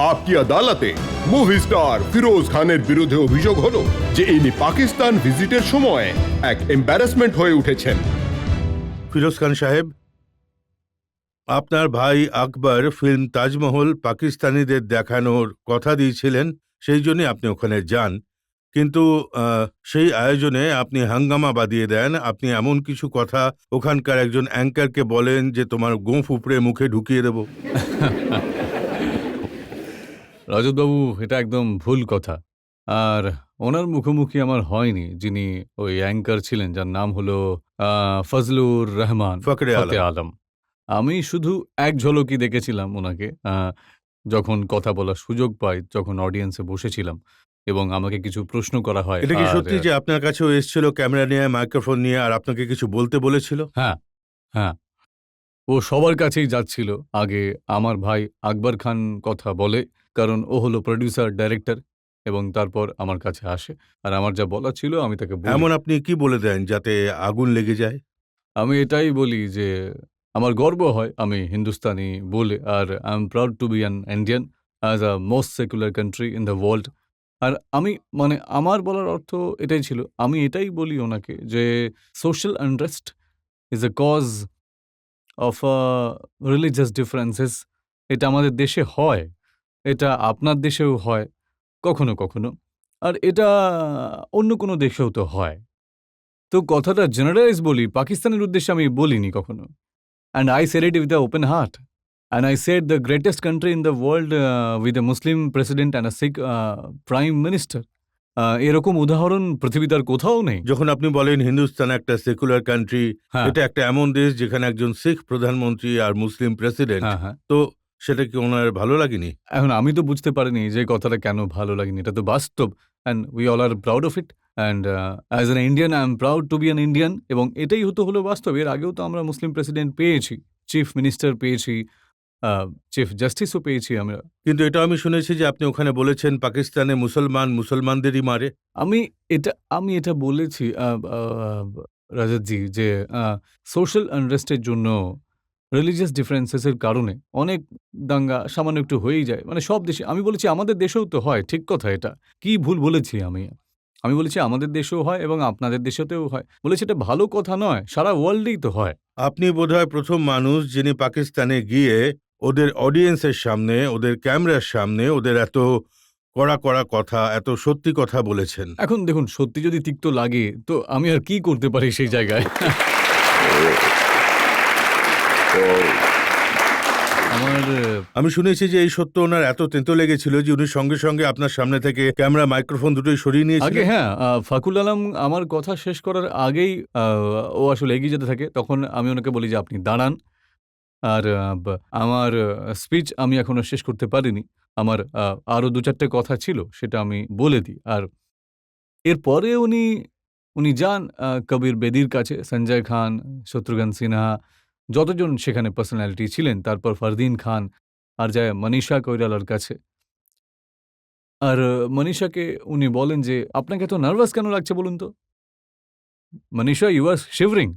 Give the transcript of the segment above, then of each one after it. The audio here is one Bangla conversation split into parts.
आपकी আদালতে মুভি স্টার ফিরোজ খানের বিরুদ্ধে অভিযোগ হলো যে ইনি পাকিস্তান ভিজিটের সময় এক এম্বারাসমেন্ট হয়ে উঠেছেন। ফিরোজ খান সাহেব, আপনার ভাই আকবর ফিল্ম তাজমহল পাকিস্তানিদের দেখানোর কথা দিয়েছিলেন, সেই জন্য আপনি ওখানে যান। কিন্তু সেই আয়োজনে আপনি হাঙ্গামা বাঁধিয়ে দেন। আপনি এমন কিছু কথা ওখানকার একজন অ্যাঙ্কারকে বলেন যে তোমার গোঁফ উপড়ে মুখে ঢুকিয়ে দেব। রজতবাবু, এটা একদম ভুল কথা। আর ওনার মুখোমুখি আমার হয়নি, যিনি ওই অ্যাঙ্কার ছিলেন, যার নাম হলো ফজলুর রহমান ফকরে ফতে আলম। আলম। আমি শুধু এক ঝলকই দেখেছিলাম ওনাকে, যখন কথা বলার সুযোগ পাই, যখন অডিয়েন্সে বসেছিলাম এবং আমাকে কিছু প্রশ্ন করা হয়। এটা কি আর সত্যি যে আপনার কাছেও এসেছিল ক্যামেরা নিয়ে, মাইক্রোফোন নিয়ে, আর আপনাকে কিছু বলতে বলেছিল? হ্যাঁ, হ্যাঁ, ও সবার কাছেই যাচ্ছিল। আগে আমার ভাই আকবর খান কথা বলে, কারণ ও হলো প্রোডিউসার, ডাইরেক্টর, এবং তারপর আমার কাছে আসে। আর আমার যা বলা ছিল আমি তাকে বলি। এমন আপনি কি বলে দেন যাতে আগুন লেগে যায়? আমি এটাই বলি যে আমার গর্ব হয় আমি হিন্দুস্তানি বলে, আর I am proud to be an Indian as a most secular country in the world. আর আমি মানে আমার বলার অর্থ এটাই ছিল। আমি এটাই বলি ওনাকে যে social unrest is a cause of religious differences. এটা আমাদের দেশে হয়, এটা আপনার দেশেও হয় কখনো কখনো, আর এটা অন্য কোনো দেশেও তো হয়। তো কথাটা জেনারেলাইজ বলি, পাকিস্তানের উদ্দেশ্যে আমি বলিনি কখনো। And I said it with a open heart. And I said the greatest country in the world with a Muslim president and a Sikh prime minister. এরকম উদাহরণ পৃথিবীতে আর কোথাও নেই। যখন আপনি বলেন হিন্দুস্তান একটা সেকুলার কান্ট্রি, হ্যাঁ, এটা একটা এমন দেশ যেখানে একজন শিখ প্রধানমন্ত্রী আর মুসলিম প্রেসিডেন্ট, হ্যাঁ, হ্যাঁ। তো সেটা কি ওনার ভালো লাগেনি? এখন আমি তো বুঝতে পারিনি যে কথাটা কেন ভালো লাগেনি। এটা তো বাস্তব, and we all are proud of it. And as an Indian I am proud to be an Indian. এবং এটাই হলো বাস্তব। এর আগেও তো আমরা মুসলিম প্রেসিডেন্ট পেয়েছি, চিফ মিনিস্টার পেয়েছি, চিফ জাস্টিসও পেয়েছি আমরা। কিন্তু এটা আমি শুনেছি যে আপনি ওখানে বলেছেন পাকিস্তানে মুসলমান মুসলমানদেরই মারে। আমি আমি এটা বলেছি রাজাতজি, যে সোশ্যাল আনরেস্টের জন্য রিলিজিয়াস ডিফারেন্সেস এর কারণে অনেক দাঙ্গা সামান্য একটু হয়েই যায়। মানে সব দেশে, আমি বলেছি আমাদের দেশেও তো হয়, ঠিক কথা এটা। কি ভুল বলেছি আমি? আমি বলেছি আমাদের দেশেও হয় এবং আপনাদের দেশেতেও হয়। বলেছি এটা ভালো কথা নয়, সারা ওয়ার্ল্ডেই তো হয়। আপনি বোধহয় প্রথম মানুষ যিনি পাকিস্তানে গিয়ে ওদের অডিয়েন্সের সামনে, ওদের ক্যামেরার সামনে, ওদের এত কড়া কড়া কথা, এত সত্যি কথা বলেছেন। এখন দেখুন, সত্যি যদি তিক্ত লাগে তো আমি আর কি করতে পারি সেই জায়গায়? আমার আমি শুনেছি যে এই সত্য ওনার এত তেতো লেগেছিল যে উনি সঙ্গে সঙ্গে আপনার সামনে থেকে ক্যামেরা মাইক্রোফোন দুটোই সরিয়ে আগে, নিয়েছিলেন। হ্যাঁ, ফাকুল আলম আমার কথা শেষ করার আগেই ও আসলে এগিয়ে যেতে থাকে। তখন আমি ওনাকে বলি যে, "আপনি দাঁড়ান।" আর আমার স্পিচ আমি এখনো শেষ করতে পারিনি। আমার আরো ২-৪ টে কথা ছিল, সেটা আমি বলে দিই। আর এরপরে উনি যান কবির বেদির কাছে, সঞ্জয় খান, শত্রুঘ্ন সিনহা, যতজন সেখানে পার্সোনালিটি ছিলেন, তারপর ফারদিন খান, আর যায় মনীষা কৈরালার কাছে। আর মনীষাকে উনি বলেন যে, "আপনাকে এত নার্ভাস কেন লাগছে বলুন তো? Manisha, you are shivering."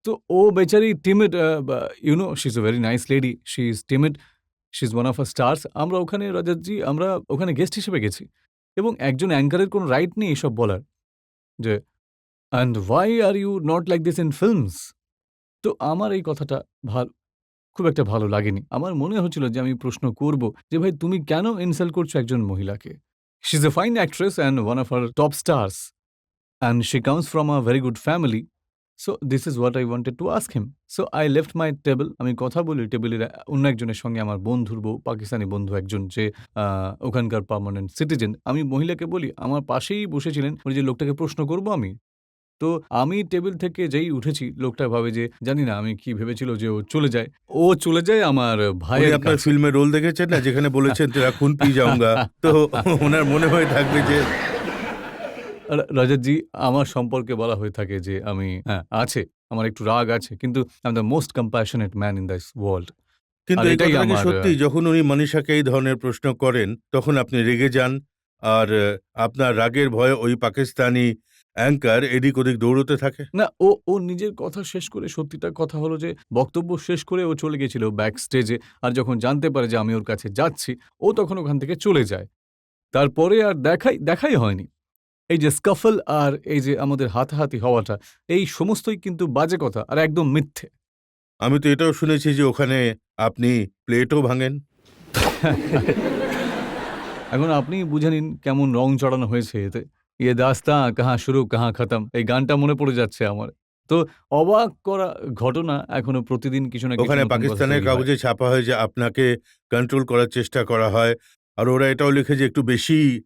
তো ও বেচারি timid, she is a very nice lady. She is timid. She is one of our stars. আমরা ওখানে রজতজি, আমরা ওখানে গেস্ট হিসেবে গেছি। এবং একজন অ্যাঙ্কারের কোনো রাইট নেই এসব বলার যে, "and why are you not like this in films?" তো আমার এই কথাটা ভাল খুব একটা ভালো লাগেনি। আমার মনে হচ্ছিল যে আমি প্রশ্ন করব যে, "ভাই, তুমি কেন ইনসাল্ট করছো একজন মহিলাকে? She is a fine actress and one of our top stars, and she comes from a very good family. So this is what I wanted to ask him." So I left my table. আমি কথা বলি টেবিলের অন্য একজনের সঙ্গে, আমার বন্ধুর বউ, পাকিস্তানি বন্ধু একজন, যে ওখানকার পার্মানেন্ট সিটিজেন। আমি মহিলাকে বলি, আমার পাশেই বসেছিলেন, বলি যে, "লোকটাকে প্রশ্ন করব আমি?" তো আমি টেবিল থেকে যেই উঠেছি, লোকটা ভাবে যে, জানি না আমি কি ভেবেছিল যে ও চলে যায়। ও চলে যায় আমার উনি ভাইয়ের আপনার কাছে। ফিল্মে রোল দেখেছেন না, যেখানে বলেছেন তেরা খুন পি যাউঙ্গা, তো ওনার মনে হয়ে থাকবে যে রজতজি, আমার সম্পর্কে বলা হয়ে থাকে যে আমি, হ্যাঁ, আছে, আমার একটু রাগ আছে, কিন্তু I am the most compassionate man in this world. কিন্তু আর এই এটাই কথাটা কি আমার সত্যি যখন উনি মনীষাকে এই ধরনের প্রশ্ন করেন তখন আপনি রেগে যান আর আপনার রাগের ভয়ে ওই পাকিস্তানি অ্যাঙ্কার এদিক ওদিক দৌড়তে থাকে? না, ও নিজের কথা শেষ করে সত্যিটা কথা হলো যে বক্তব্য শেষ করে ও চলে গেছিল ব্যাক স্টেজে। আর যখন জানতে পারে যে আমি ওর কাছে যাচ্ছি, ও তখন ওখান থেকে চলে যায়। তারপরে আর দেখাই হয়নি। এই যে স্কাফল আর এই যে আমাদের হাতাহাতি হওয়াটা, এই সমস্তই কিন্তু বাজে কথা আর একদম মিথ্যে। আমি তো এটাও শুনেছি যে ওখানে আপনি প্লেটও ভাঙেন। এখন আপনি বুঝে নিন কেমন রং চড়ানো হয়েছে এতে। ইয়ে দাস্তাঁ কাহা শুরু কাহা খতম, এই গানটা মনে পড়ে যাচ্ছে আমার। তো অবাক করা ঘটনা এখনো প্রতিদিন কিছু না কিছু ওখানে নতুন কথা পাকিস্তানের তৈরি হয়। কাগজে ছাপা হয় যে আপনাকে কন্ট্রোল করার চেষ্টা করা হয়। আর ওরা এটাও লিখে যে একটু বেশি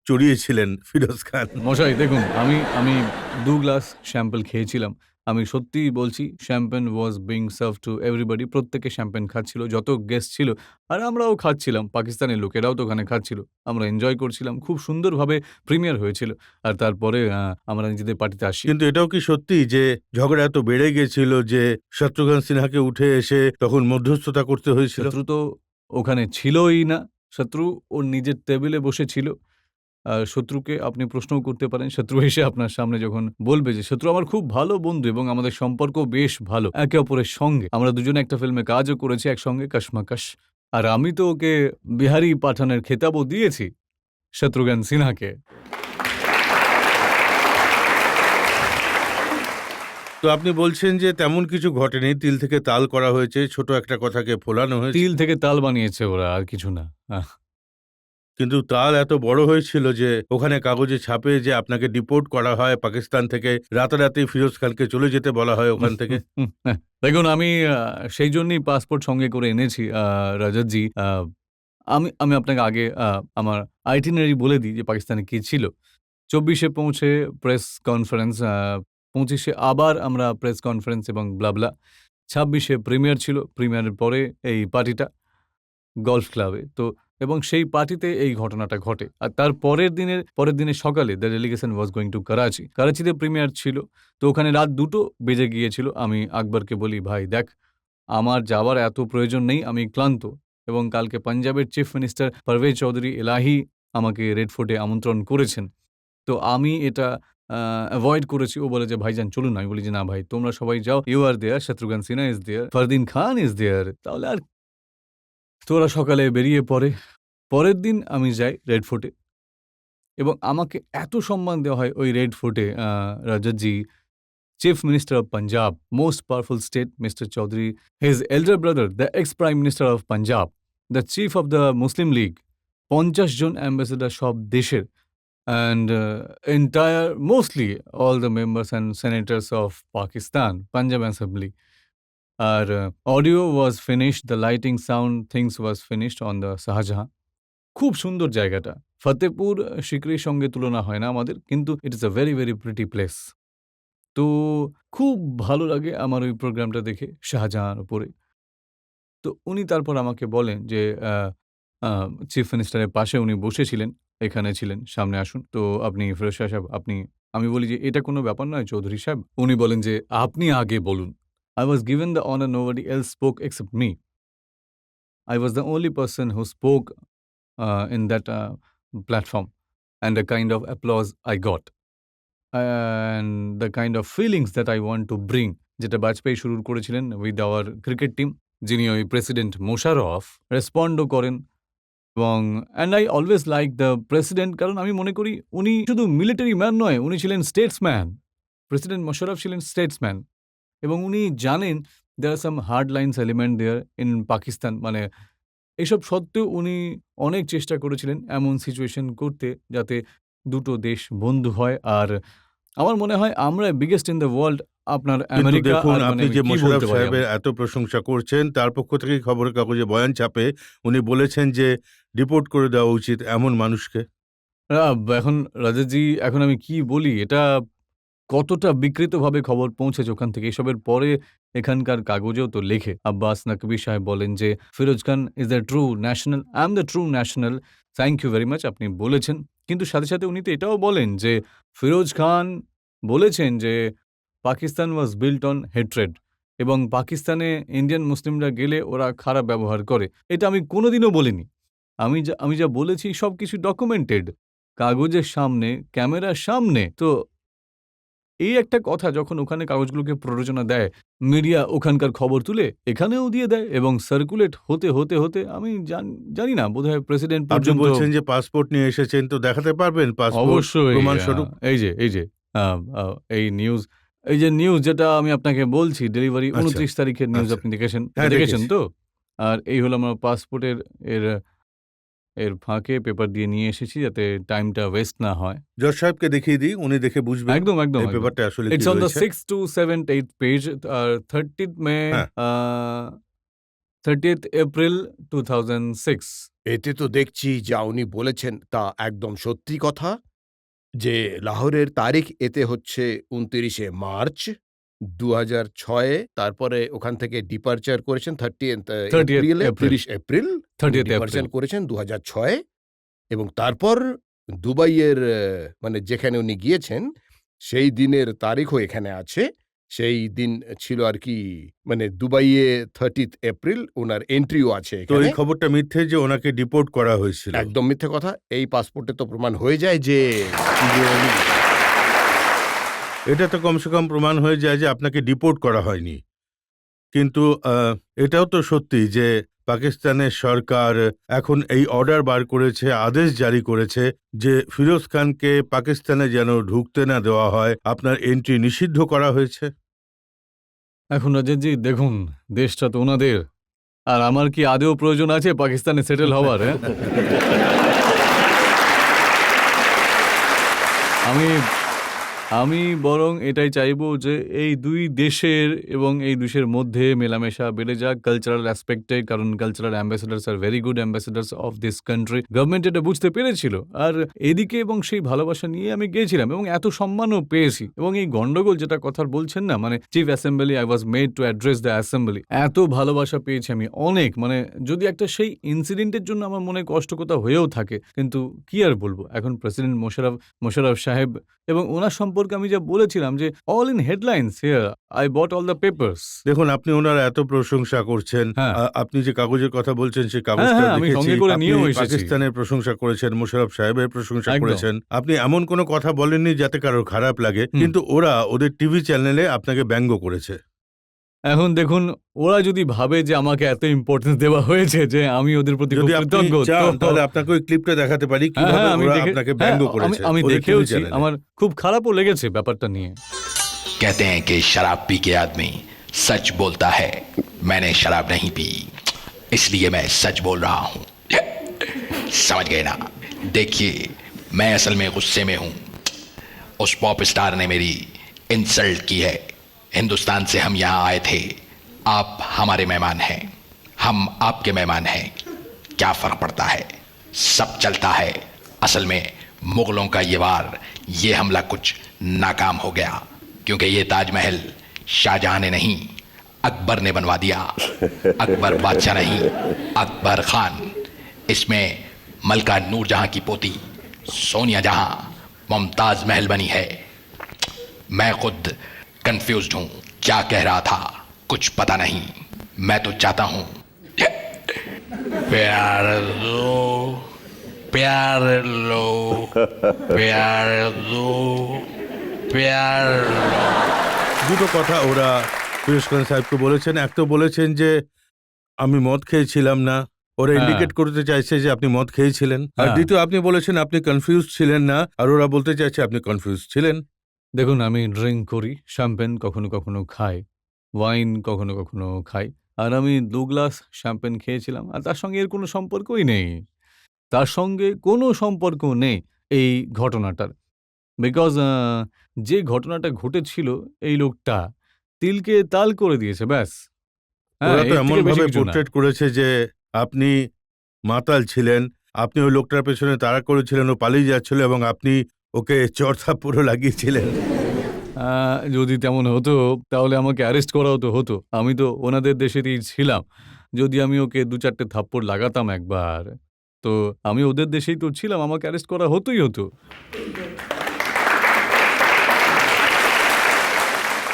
চড়িয়েছিলেন ফিরোজ খান। মশাই দেখুন, আমি ২ গ্লাস শ্যাম্পেন খেয়েছিলাম। আমি সত্যিই বলছি champagne was being served to everybody. প্রত্যেকে শ্যাম্পেন খাচ্ছিল, যত গেস্ট ছিল। আর আমরাও খাচ্ছিলাম। পাকিস্তানের লোকেরাও তো ওখানে খাচ্ছিল। আমরা এনজয় করছিলাম। খুব সুন্দরভাবে প্রিমিয়ার হয়েছিল। আর তারপরে আমরা নিজেদের পার্টিতে আসি। কিন্তু এটাও কি সত্যি যে ঝগড়া এত বেড়ে গেছিল যে শত্রুঘ্ন সিনহাকে উঠে এসে তখন মধ্যস্থতা করতে হয়েছিল? শত্রু তো ওখানে ছিলই না। শত্রু ওর নিজের টেবিলে বসেছিল। শত্রুকে আপনি প্রশ্নও করতে পারেন। শত্রু এসে আপনার সামনে যখন বলবে যে, শত্রু আমার খুব ভালো বন্ধু এবং আমাদের সম্পর্ক বেশ ভালো একে অপরের সঙ্গে। আমরা দুজনে একটা ফিল্মে কাজও করেছি একসঙ্গে 'কশমকশ'। আর আমি তো ওকে বিহারি পাঠানের খেতাবও দিয়েছি শত্রুঘ্ন সিনহাকে। তো আপনি বলছেন যে তেমন কিছু ঘটেনি, তিল থেকে তাল করা হয়েছে, ছোট একটা কথাকে ফোলানো হয়েছে। তিল থেকে তাল বানিয়েছে ওরা, আর কিছু না। কিন্তু তাল এত বড় হয়েছিল যে ওখানে কাগজে ছাপে যে আপনাকে ডিপোর্ট করা হয় পাকিস্তান থেকে, রাতারাতি ফিরোজ খানকে চলে যেতে বলা হয় ওখান থেকে। দেখুন আমি সেই জন্যই পাসপোর্ট সঙ্গে করে এনেছি রজতজি। আমি আমি আপনাকে আগে আমার আইটিনারি বলে দিই যে পাকিস্তানে কি ছিল। ২৪ পৌঁছে প্রেস কনফারেন্স, ২৫ আবার আমরা প্রেস কনফারেন্স এবং ব্লা। ২৬ প্রিমিয়ার ছিল। প্রিমিয়ারের পরে এই পার্টিটা গল্ফ ক্লাবে। তো এবং সেই পার্টিতে এই ঘটনাটা ঘটে। আর তার পরের দিনের সকালে the delegation was going to Karachi. করাচিতে প্রিমিয়ার ছিল। তো ওখানে রাত ২টো বেজে গিয়েছিল। আমি আকবরকে বলি, "ভাই দেখ, আমার যাওয়ার এত প্রয়োজন নেই। আমি ক্লান্ত এবং কালকে পাঞ্জাবের চিফ মিনিস্টার পারভেজ চৌধুরী এলাহি আমাকে রেড ফোর্টে আমন্ত্রণ করেছেন। তো আমি এটা এভয়েড করেছি।" ও বলে যে, "ভাইজান চলুন।" আমি বলি যে, "না ভাই, তোমরা সবাই যাও। You are there, Shatrughan Sinha is there, Fardeen Khan is there. তাহলে আর।" তো ওরা সকালে বেরিয়ে পড়ে। পরের দিন আমি যাই রেড ফোর্টে এবং আমাকে এত সম্মান দেওয়া হয় ওই রেড ফোর্টে, Rajatji, chief minister of Punjab, most powerful state Mister Chowdhury, his elder brother, the ex prime minister of Punjab, the chief of the Muslim League, ৫০ জন অ্যাম্বাসেডর সব দেশের, and entire mostly all the members and senators of Pakistan, Punjab assembly. আর audio was finished, the lighting sound things was finished on the Shahjahan. খুব সুন্দর জায়গাটা। ফতেপুর সিকরির সঙ্গে তুলনা হয় না আমাদের। কিন্তু it is a very, very pretty place. তো খুব ভালো লাগে আমার ওই প্রোগ্রামটা দেখে শাহজাহাঁর উপরে। তো উনি তারপর আমাকে বলেন যে আ আ চিফ মিনিস্টারের পাশে উনি বসেছিলেন, এখানে ছিলেন, সামনে আসুন। তো আপনি ফিরোজ শাহ সাহেব আপনি, আমি বলি যে, "এটা কোনো ব্যাপার নয় চৌধুরী সাহেব।" উনি বলেন যে, "আপনি আগে বলুন। I was given the honor, nobody else spoke except me. I was the only person who spoke in that platform, and the kind of applause I got and the kind of feelings that I want to bring." যেটা বাজপেয়ী শুরু করেছিলেন উইথ আওয়ার ক্রিকেট টিম, যিনি ওই প্রেসিডেন্ট মোশাররফ রেসপন্ডও করেন এবং and I always like the president, কারণ আমি মনে করি উনি শুধু মিলিটারি ম্যান নয়, উনি ছিলেন স্টেটসম্যান। প্রেসিডেন্ট মোশাররফ ছিলেন স্টেটসম্যান এবং উনি জানেন there are some hard lines element there in Pakistan. মানে এসব সত্ত্বেও উনি অনেক চেষ্টা করেছিলেন এমন সিচুয়েশন করতে যাতে দুটো দেশ বন্ধু হয়। আর আমার মনে হয় আমরা বিগেস্ট ইন দ্য ওয়ার্ল্ড, আপনার কিন্তু আমেরিকা দেখুন, আর মানে আপনি আমি যে কি মোশাররফ বলতে পারি সাহেবের এত প্রশংসা করছেন, তার পক্ষ থেকে খবরের কাগজে বয়ান ছাপে উনি বলেছেন যে ডিপোর্ট করে দেওয়া উচিত এমন মানুষকে। এখন রাজাজি, এখন আমি কি বলি? এটা কতটা বিকৃতভাবে খবর পৌঁছেছে ওখান থেকে। এসবের পরে এখানকার কাগজেও তো লেখে। আব্বাস নাকভি সাহেব বলেন যে, "Firoz Khan is the true national. I am the true national. Thank you very much." আপনি বলেছেন। কিন্তু সাথে, সাথে উনি তো এটাও বলেন যে, ফিরোজ খান বলেছেন যে, "Pakistan was built on hatred" এবং পাকিস্তানে ইন্ডিয়ান মুসলিমরা গেলে ওরা খারাপ ব্যবহার করে। এটা আমি কোনোদিনও বলিনি। আমি যা বলেছি সবকিছু ডকুমেন্টেড। কাগজের সামনে, ক্যামেরার সামনে। তো এই একটা কথা যখন ওখানে কাগজগুলোকে প্ররোচনা দেয়, মিডিয়া ওখানকার খবর তুলে এখানেও দিয়ে দেয় এবং সার্কুলেট হতে, হতে, হতে আমি জানি না বোধহয় প্রেসিডেন্ট আপনি পর্যন্ত। বলছেন যে পাসপোর্ট নিয়ে এসেছেন, তো দেখাতে পারবেন পাসপোর্ট অবশ্যই প্রমাণস্বরূপ? এই যে এই যে নিউজ যেটা আমি আপনাকে বলছি ডেলিভারি আচ্ছা, ২৯ তারিখের নিউজ আচ্ছা। আপনি দেখেছেন হ্যাঁ, দেখেছেন দেখেছি। তো? আর এই হলো আমার পাসপোর্টের এর এর ফাঁকে পেপার দিয়ে নিয়ে এসেছি যাতে টাইমটা ওয়েস্ট না হয়। জজ সাহেবকে দেখিয়ে দিই, উনি দেখে বুঝবেন একদম, একদম, এই একদম। পেপারটা আসলে কি ইটস অন দ্য রয়েছে। 6th to 7th 8th page R 30th মে হ্যাঁ। 30th April 2006। এতে তো দেখছি যা উনি বলেছেন তা একদম সত্যি কথা, যে লাহোরের তারিখ এতে হচ্ছে ২৯শে মার্চ ২০০৬, তারপরে ওখান থেকে ডিপার্চার করেছেন 30th 30th এপ্রিলে, April ৩০ April 30th departure April. করেছেন ২০০৬, এবং তারপর দুবাইয়ের মানে যেখানে উনি গিয়েছেন সেই দিনের তারিখও এখানে আছে। সেই দিন ছিল আর কি, মানে দুবাইয়ে 30th এপ্রিল ওনার এন্ট্রিও আছে তো এই এখানে। খবরটা মিথ্যে যে ওনাকে ডিপোর্ট করা হয়েছিল। একদম মিথ্যে কথা। এই পাসপোর্টে তো প্রমাণ হয়ে যায় যে এটা তো কমসে কম প্রমাণ হয়ে যায় যে আপনাকে ডিপোর্ট করা হয়নি। কিন্তু এটাও তো সত্যি যে পাকিস্তানের সরকার এখন এই অর্ডার বার করেছে, আদেশ জারি করেছে যে ফিরোজ খানকে পাকিস্তানে যেন ঢুকতে না দেওয়া হয়, আপনার এন্ট্রি নিষিদ্ধ করা হয়েছে। এখন রাজেশজি দেখুন, দেশটা তো ওনাদের। আর আমার কি আদৌ প্রয়োজন আছে পাকিস্তানে সেটেল হওয়ার? হ্যাঁ? আমি বরং এটাই চাইবো যে এই ২ দেশের এবং এই দেশের মধ্যে মেলামেশা বেড়ে যাক কালচারাল অ্যাসপেক্টে, কারণ cultural ambassadors are very good ambassadors of this country. Government এটা বুঝতে পেরেছিল। আর এদিকে এবং সেই ভালোবাসা নিয়ে আমি গিয়েছিলাম এবং এত সম্মানও পেয়েছি। এবং এই গন্ডগোল যেটা কথা বলছেন না, মানে chief assembly, I was made to address the assembly. এত ভালোবাসা পেয়েছি আমি অনেক, মানে যদি একটা সেই ইনসিডেন্টের জন্য আমার মনে কষ্ট কথা হয়েও থাকে, কিন্তু কি আর বলবো, এখন প্রেসিডেন্ট মোশাররফ সাহেব এবং ওনার সম্পর্কে আমি যা বলেছিলাম যে all in headlines here, I bought all the papers. দেখুন, আপনি ওনার এত প্রশংসা করছেন, হ্যাঁ। আপনি যে কাগজের কথা বলছেন সেই হ্যাঁ, কাগজটা হ্যাঁ, আমি দেখেছি। সঙ্গে করে আপনি নিয়েও এসেছি। পাকিস্তানের প্রশংসা করেছেন, মোশাররফ সাহেবের প্রশংসা একদম। করেছেন। আপনি এমন কোনো কথা বলেননি যাতে কারোর খারাপ লাগে, কিন্তু ওরা ওদের টিভি চ্যানেলে আপনাকে ব্যঙ্গ করেছে। এখন দেখুন, ওরা যদি ভাবে যে আমাকে এত ইম্পর্টেন্স দেওয়া হয়েছে যে আমি ওদের প্রতি খুব যদি আপনি কৃতজ্ঞ, চান তো তাহলে আপনাকে ওই ক্লিপটা দেখাতে পারি হ্যাঁ, কিভাবে হ্যাঁ, আমি ওরা দেখে আপনাকে হ্যাঁ, ব্যঙ্গ করেছে আমি ওদের টিভি দেখেওছি, চ্যানেলে। আমার খুব খারাপও লেগেছে ব্যাপারটা নিয়ে। कहते हैं कि शराब पी के आदमी सच बोलता है। मैंने शराब नहीं पी, इसलिए मैं सच बोल रहा हूं। समझ गए ना? देखिए, मैं असल में गुस्से में हूं। उस पॉप स्टार ने मेरी इंसल्ट की है। हिंदुस्तान से हम यहाँ आए थे, आप हमारे मेहमान हैं, हम आपके मेहमान हैं। क्या फर्क पड़ता है? सब चलता है। असल में मुगलों का ये वार, ये हमला कुछ नाकाम हो गया, क्योंकि ये ताजमहल शाहजहां ने नहीं, अकबर ने बनवा दिया। अकबर बादशाह नहीं, अकबर खान। इसमें मलका नूरजहां की पोती सोनिया जहां मुमताज महल बनी है। मैं खुद कंफ्यूज्ड हूं, क्या कह रहा था कुछ पता नहीं। मैं तो चाहता हूं प्यार दो, प्यार लो, प्यार दो, प्यार लो। দুটো কথা ওরা ফিরোজ খান সাহেবকে বলেছেন। এক তো বলেছেন যে আমি মদ খেয়েছিলাম না, ওরা হ্যাঁ। ইন্ডিকেট করতে চাইছে যে আপনি মদ খেয়েছিলেন। আর হ্যাঁ। দ্বিতীয় আপনি বলেছেন আপনি কনফিউজ ছিলেন না, আর ওরা বলতে চাইছে আপনি কনফিউজ ছিলেন। দেখুন, আমি ড্রিঙ্ক করি, শ্যাম্পেন কখনো কখনো খাই, ওয়াইন কখনো কখনো খাই। আর আমি ২ গ্লাস শ্যাম্পেন খেয়েছিলাম আর তার সঙ্গে এর কোনো সম্পর্কই নেই। তার সঙ্গে কোনো সম্পর্ক নেই এই ঘটনাটার। বিকজ যে ঘটনাটা ঘটেছিল এই লোকটা তিলকে তাল করে দিয়েছে ব্যাস। হ্যাঁ, ওরা তো এর থেকে এমন বেশি ভাবে কিছু না। পোর্ট্রেট করেছে যে আপনি মাতাল ছিলেন, আপনি ওই লোকটার পেছনে তাড়া করেছিলেন, ও পালিয়ে যাচ্ছিল এবং আপনি ওকে চড়থাপ্পড়ও লাগিয়েছিলেন। যদি তেমন হতো তাহলে আমাকে অ্যারেস্ট করাও তো হতো। আমি তো ওনাদের দেশেরই ছিলাম। যদি আমি ওকে ২-৪টে থাপ্পড় লাগাতাম একবার, তো আমি ওদের দেশেই তো ছিলাম, আমাকে অ্যারেস্ট করা হতোই হতো।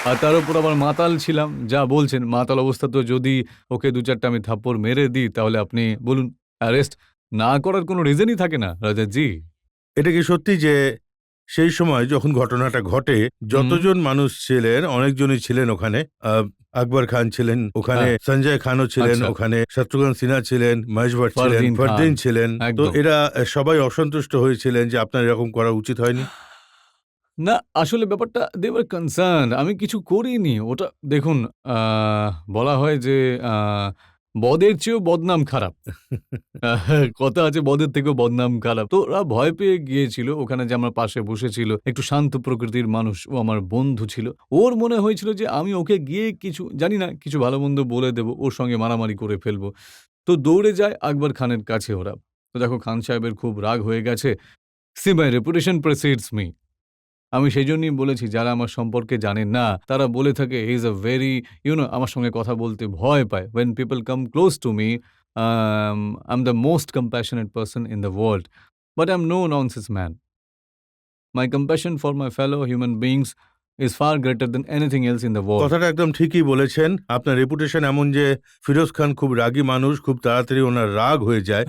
আর তার উপর আবার মাতাল ছিলাম। যা বলছেন, মাতাল অবস্থাতেও যদি ওকে ২-৪টা আমি থাপ্পড় মেরে দিই তাহলে আপনি বলুন, অ্যারেস্ট না করার কোনো রিজনই থাকে না রাজাজি। এটা কি সত্যি যে সেই সময় যখন ঘটনাটা ঘটে যতজন মানুষ ছিলেন অনেকজনই ছিলেন ওখানে। আকবর খান ছিলেন ওখানে, সঞ্জয় খানও ছিলেন আচ্ছা। ওখানে, শত্রুঘ্ন সিনহা ছিলেন, মহেশ ভাট ছিলেন, ফারদিন খান। ফারদিন ছিলেন। তো একদম। এরা সবাই অসন্তুষ্ট হয়েছিলেন যে আপনার এরকম করা উচিত হয়নি। না, আসলে ব্যাপারটা দে ওয়ার কনসার্নড। আমি কিছু করিনি। ওটা দেখুন, বলা হয় যে বদের চেয়েও বদনাম খারাপ। কথা আছে বদের থেকেও বদনাম খারাপ। তো ওরা ভয় পেয়ে গিয়েছিল। ওখানে যে আমার পাশে বসেছিল, একটু শান্ত প্রকৃতির মানুষ, ও আমার বন্ধু ছিল। ওর মনে হয়েছিল যে আমি ওকে গিয়ে কিছু জানি না, কিছু ভালো-মন্দ বলে দেব, ওর সঙ্গে মারামারি করে ফেলব। তো দৌড়ে যায় আকবর খানের কাছে ওরা। তো দেখো খান সাহেবের খুব রাগ হয়ে গেছে। সি মাই রেপুটেশন প্রিসিডস মি। আমি সেইজন্যই বলেছি, যারা আমার সম্পর্কে জানে না, তারা বলে থাকে হি ইজ আ ভেরি আমার সঙ্গে কথা বলতে ভয় পায়। When people come close to me, I'm the most compassionate person in the world. But I'm no nonsense man. My compassion for my fellow human beings is far greater than anything else in the world. কথাটা একদম ঠিকই বলেছেন। আপনার রেপুটেশন এমন যে ফিরোজ খান খুব রাগী মানুষ, খুব তাড়াতাড়ি ওনার রাগ হয়ে যায়।